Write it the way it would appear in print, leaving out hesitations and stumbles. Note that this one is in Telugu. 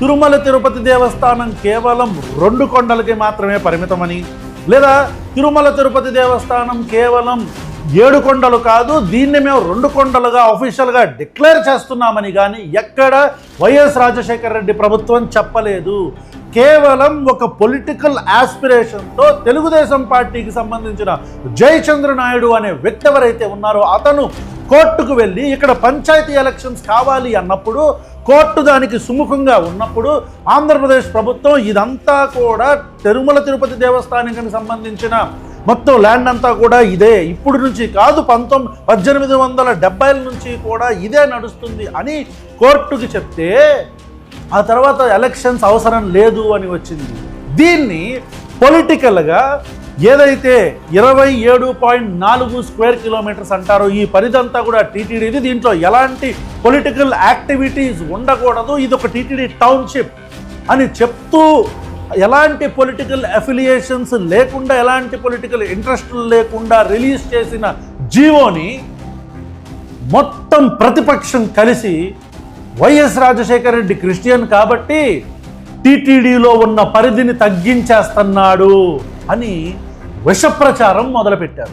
తిరుమల తిరుపతి దేవస్థానం కేవలం 2 కొండలకి మాత్రమే పరిమితమని, లేదా తిరుమల తిరుపతి దేవస్థానం కేవలం 7 కొండలు కాదు, దీన్ని మేము 2 కొండలుగా అఫీషియల్గా డిక్లేర్ చేస్తున్నామని కానీ ఎక్కడ వైఎస్ రాజశేఖర రెడ్డి ప్రభుత్వం చెప్పలేదు. కేవలం ఒక పొలిటికల్ ఆస్పిరేషన్తో తెలుగుదేశం పార్టీకి సంబంధించిన జయచంద్ర నాయుడు అనే వ్యక్తి ఎవరైతే ఉన్నారో అతను కోర్టుకు వెళ్ళి ఇక్కడ పంచాయతీ ఎలక్షన్స్ కావాలి అన్నప్పుడు, కోర్టు దానికి సుముఖంగా ఉన్నప్పుడు ఆంధ్రప్రదేశ్ ప్రభుత్వం ఇదంతా కూడా తిరుమల తిరుపతి దేవస్థానానికి సంబంధించిన మొత్తం ల్యాండ్ అంతా కూడా ఇదే, ఇప్పుడు నుంచి కాదు 1870ల నుంచి కూడా ఇదే నడుస్తుంది అని కోర్టుకి చెప్తే ఆ తర్వాత ఎలక్షన్స్ అవసరం లేదు అని వచ్చింది. దీన్ని పొలిటికల్గా ఏదైతే 27.4 స్క్వేర్ కిలోమీటర్స్ అంటారో ఈ పరిధంతా కూడా టీటీడీది, దీంట్లో ఎలాంటి పొలిటికల్ యాక్టివిటీస్ ఉండకూడదు, ఇది ఒక టీటీడీ టౌన్షిప్ అని చెప్తూ ఎలాంటి పొలిటికల్ అఫిలియేషన్స్ లేకుండా, ఎలాంటి పొలిటికల్ ఇంట్రెస్ట్లు లేకుండా రిలీజ్ చేసిన జీవోని మొత్తం ప్రతిపక్షం కలిసి వైఎస్ రాజశేఖర రెడ్డి క్రిస్టియన్ కాబట్టి టీటీడీలో ఉన్న పరిధిని తగ్గించేస్తున్నాడు అని విషప్రచారం మొదలుపెట్టారు.